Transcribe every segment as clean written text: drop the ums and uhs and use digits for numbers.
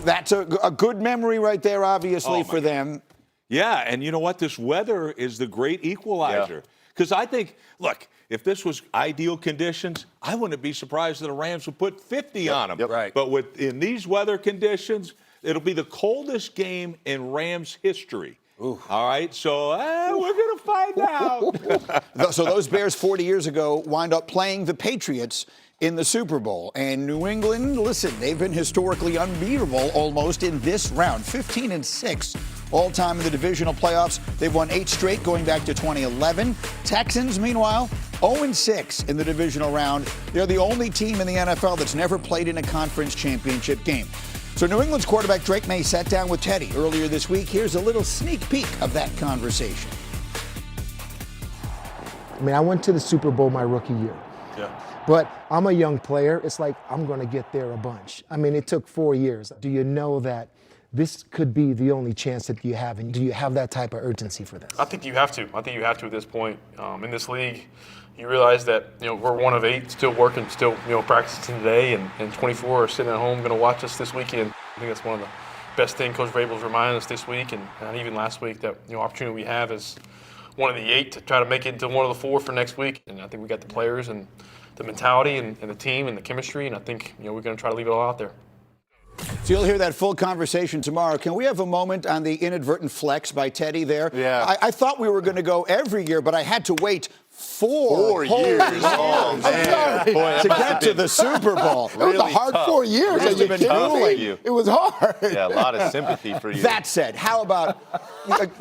that's a good memory right there, obviously, for them. Yeah, and you know what? This weather is the great equalizer. Because I think, look, if this was ideal conditions, I wouldn't be surprised that the Rams would put 50 on them. Right. But in these weather conditions, it'll be the coldest game in Rams history. Ooh. All right, so we're going to find out. So those Bears 40 years ago wind up playing the Patriots in the Super Bowl. And New England, listen, they've been historically unbeatable almost in this round. 15-6 all-time in the divisional playoffs. They've won 8 straight going back to 2011. Texans, meanwhile, 0-6 in the divisional round. They're the only team in the NFL that's never played in a conference championship game. So New England's quarterback Drake Maye sat down with Teddy earlier this week. Here's a little sneak peek of that conversation. I mean, I went to the Super Bowl my rookie year. Yeah. But I'm a young player. It's like I'm going to get there a bunch. I mean, it took 4 years. Do you know that this could be the only chance that you have? And do you have that type of urgency for this? I think you have to. I think you have to at this point. In this league, you realize that we're one of 8 still working, still practicing today, and 24 are sitting at home going to watch us this weekend. I think that's one of the best things Coach Vrabel's reminded us this week and even last week, that opportunity we have as one of the 8 to try to make it into one of the 4 for next week. And I think we got the players and the mentality and the team and the chemistry, and I think we're going to try to leave it all out there. So you'll hear that full conversation tomorrow. Can we have a moment on the inadvertent flex by Teddy there? Yeah. I thought we were going to go every year, but I had to wait 4 years. Oh, man. Boy, to get to the Super Bowl. Really it was a hard tough. 4 years. Really Are you tough for kidding me? you. It was hard. Yeah, a lot of sympathy for you. That said, how about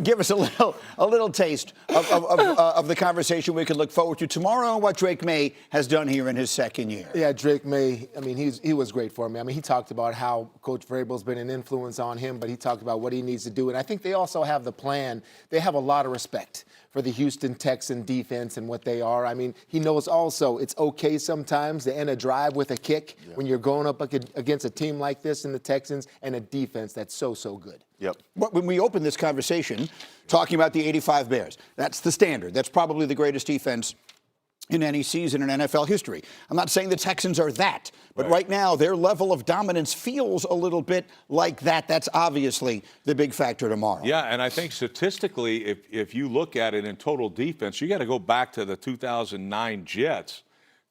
give us a little taste of the conversation we can look forward to tomorrow and what Drake Maye has done here in his second year? Yeah, Drake Maye, I mean, he was great for me. I mean, he talked about how Coach Vrabel's been an influence on him, but he talked about what he needs to do. And I think they also have the plan. They have a lot of respect for the Houston Texan defense and what they are. I mean, he knows also it's okay sometimes to end a drive with a kick when you're going up against a team like this in the Texans and a defense that's so good. Yep. When we opened this conversation talking about the 85 Bears, that's the standard. That's probably the greatest defense in any season in NFL history. I'm not saying the Texans are that, but right now their level of dominance feels a little bit like that. That's obviously the big factor tomorrow. Yeah, and I think statistically, if you look at it in total defense, you got to go back to the 2009 Jets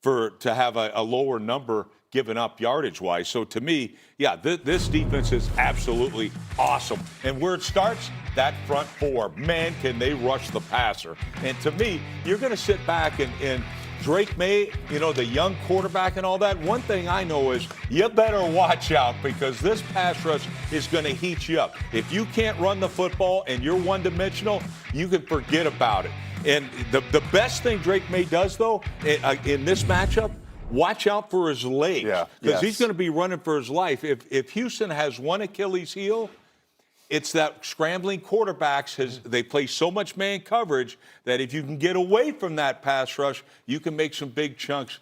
to have a lower number given up yardage-wise. So to me, yeah, this defense is absolutely awesome. And where it starts, that front 4, man, can they rush the passer. And to me, you're going to sit back and Drake Maye, the young quarterback and all that, one thing I know is you better watch out because this pass rush is going to heat you up. If you can't run the football and you're one-dimensional, you can forget about it. And the best thing Drake Maye does, though, in this matchup, watch out for his legs because he's going to be running for his life. If Houston has one Achilles heel, it's that scrambling quarterbacks. They play so much man coverage that if you can get away from that pass rush, you can make some big chunks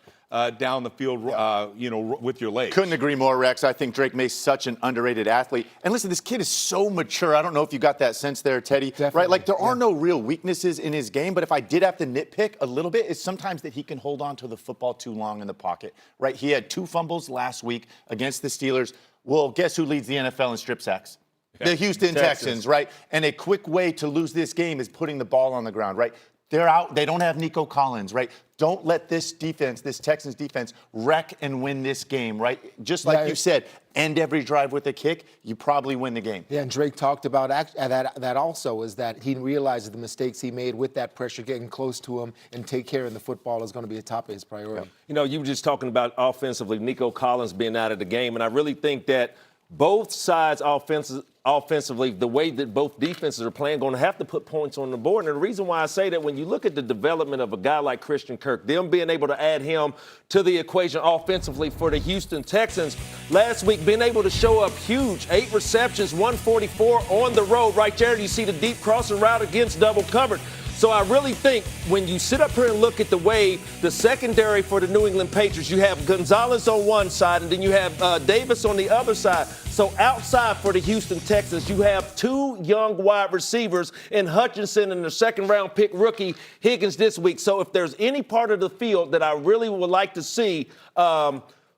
down the field, with your legs. Couldn't agree more, Rex. I think Drake Maye's such an underrated athlete. And listen, this kid is so mature. I don't know if you got that sense there, Teddy. Definitely. Right? Like, there are no real weaknesses in his game, but if I did have to nitpick a little bit, it's sometimes that he can hold on to the football too long in the pocket. Right? He had 2 fumbles last week against the Steelers. Well, guess who leads the NFL in strip sacks? The Houston Texans, right? And a quick way to lose this game is putting the ball on the ground, right? They're out. They don't have Nico Collins, right? Don't let this defense, this Texans defense, wreck and win this game, right? Just like you said, end every drive with a kick, you probably win the game. Yeah, and Drake talked about that also, is that he realizes the mistakes he made with that pressure, getting close to him and take care of the football is going to be a top of his priority. You were just talking about offensively, Nico Collins being out of the game, and I really think that both sides offensively, the way that both defenses are playing, going to have to put points on the board. And the reason why I say that, when you look at the development of a guy like Christian Kirk, them being able to add him to the equation offensively for the Houston Texans, last week being able to show up huge, 8 receptions, 144 on the road. Right there, you see the deep crossing route against double covered. So I really think when you sit up here and look at the way the secondary for the New England Patriots, you have Gonzalez on one side and then you have Davis on the other side. So outside for the Houston Texans, you have 2 young wide receivers in Hutchinson and the second-round pick rookie Higgins this week. So if there's any part of the field that I really would like to see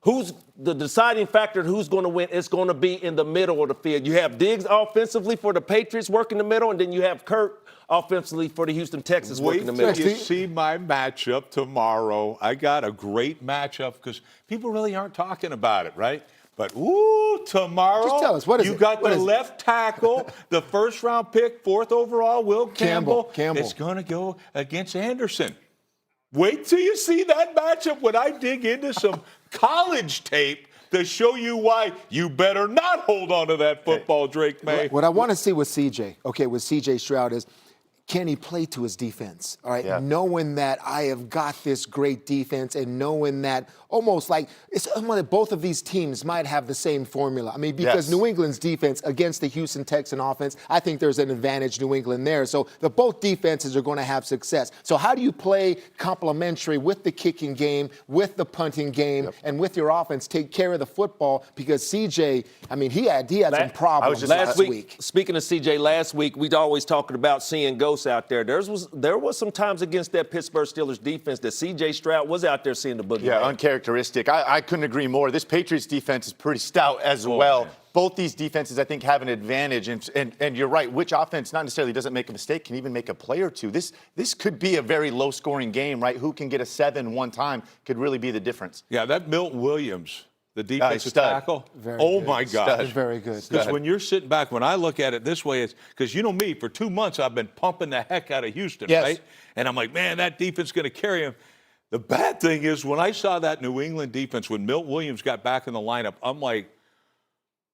who's the deciding factor who's going to win? It's going to be in the middle of the field. You have Diggs offensively for the Patriots working the middle, and then you have Kirk offensively for the Houston Texans working the middle. Wait till you see my matchup tomorrow. I got a great matchup because people really aren't talking about it, right? But, tomorrow, Just tell us, what is you it? got What the is it? left tackle, the first-round pick, 4th overall, Will Campbell. Campbell. It's going to go against Anderson. Wait till you see that matchup when I dig into some college tape to show you why you better not hold on to that football, Drake Maye. What I want to see with CJ Stroud is, can he play to his defense? All right, Yeah. knowing that I have got this great defense and knowing that almost like it's almost like both of these teams might have the same formula. I mean, because Yes. New England's defense against the Houston Texan offense, I think there's an advantage New England there. So both defenses are going to have success. So how do you play complementary with the kicking game, with the punting game, and with your offense take care of the football? Because CJ, I mean, he had some problems last week. Speaking of CJ, last week we'd always talking about seeing ghosts out there. There was some times against that Pittsburgh Steelers defense that CJ Stroud was out there seeing the boogeyman. Yeah, uncharacteristic. I couldn't agree more. This Patriots defense is pretty stout as well. Man. Both these defenses, I think, have an advantage. And you're right, which offense not necessarily doesn't make a mistake can even make a play or two. This could be a very low-scoring game, right? Who can get a 7 one time could really be the difference. Yeah, that Milton Williams, the defensive stud. tackle. Very Oh, good. my God. Stud. Very good. Because when you're sitting back, when I look at it this way, it's because you know me, for 2 months I've been pumping the heck out of Houston, Yes. right? And I'm like, man, that defense is going to carry him. The bad thing is when I saw that New England defense, when Milt Williams got back in the lineup, I'm like,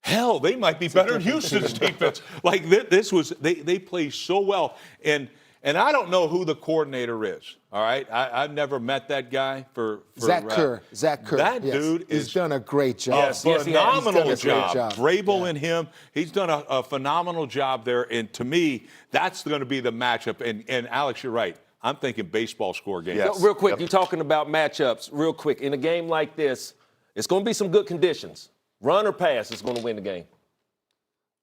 hell, they might be better than Houston's defense. Like this was, they play so well. And I don't know who the coordinator is. All right, I've never met that guy for Zach Kerr. That Yes. dude is He's done a great job. phenomenal He's done a great job. Vrabel and him, he's done a phenomenal job there. And to me, that's going to be the matchup. And Alex, you're right. I'm thinking baseball score game. Yes. So, real quick, you're talking about matchups. Real quick, in a game like this, it's going to be some good conditions. Run or pass is going to win the game.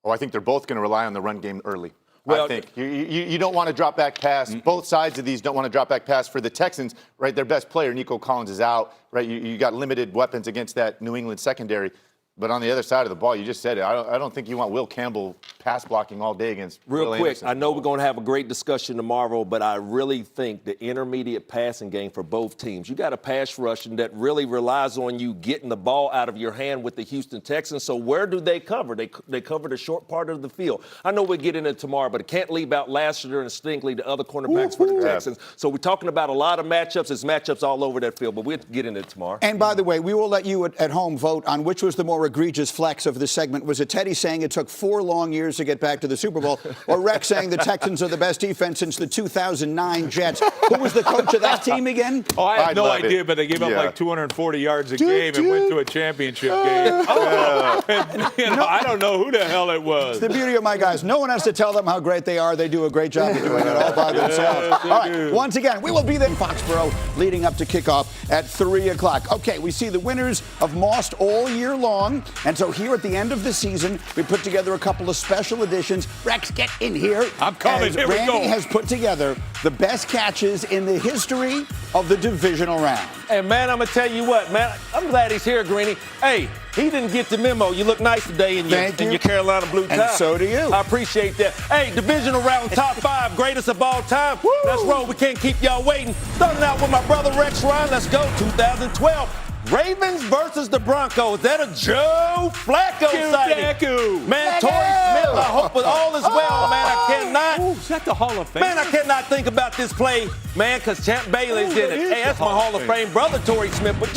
Oh, I think they're both going to rely on the run game early. Well, I think you don't want to drop back pass. Both sides of these don't want to drop back pass. For the Texans, right, their best player, Nico Collins, is out. Right, you got limited weapons against that New England secondary. But on the other side of the ball, you just said it. I don't think you want Will Campbell pass blocking all day against Real Will quick, Anderson. I know we're going to have a great discussion tomorrow, but I really think the intermediate passing game for both teams, you got a pass rushing that really relies on you getting the ball out of your hand with the Houston Texans. So where do they cover? They cover the short part of the field. I know we'll get into it tomorrow, but I can't leave out Lassiter and Stingley, the other cornerbacks for the Texans. So we're talking about a lot of matchups. It's matchups all over that field, but we'll get into it tomorrow. And by the way, we will let you at home vote on which was the more egregious flex of the segment. Was it Teddy saying it took 4 long years to get back to the Super Bowl, or Rex saying the Texans are the best defense since the 2009 Jets? Who was the coach of that team again? Oh, I have I no love idea, it. but they gave up Yeah. like 240 yards a game and went to a championship game. And, I don't know who the hell it was. The beauty of my guys, no one has to tell them how great they are. They do a great job of doing it all by themselves. Yes, they All right, do. once again, we will be there in Foxborough leading up to kickoff at 3 o'clock. Okay, we see the winners of Most all year long. And so here at the end of the season, we put together a couple of special editions. Rex, get in here. I'm coming. As Here we Randy go. has put together the best catches in the history of the divisional round. And, man, I'm going to tell you what, man, I'm glad he's here, Greeny. Hey, he didn't get the memo. You look nice today in Thank you. your Carolina blue tie. And so do you. I appreciate that. Hey, divisional round top 5, greatest of all time. Let's roll. We can't keep y'all waiting. Starting out with my brother Rex Ryan. Let's go. 2012. Ravens versus the Broncos. Is that a Joe Flacco sighting? Flacco. Man, Torrey Smith, I hope all is well, man. I cannot. Ooh, is that the Hall of Fame? Man, I cannot think about this play, man, because Champ Bailey's in it. that is Hey, that's the my Hall Hall of of Fame brother, Torrey Smith. But you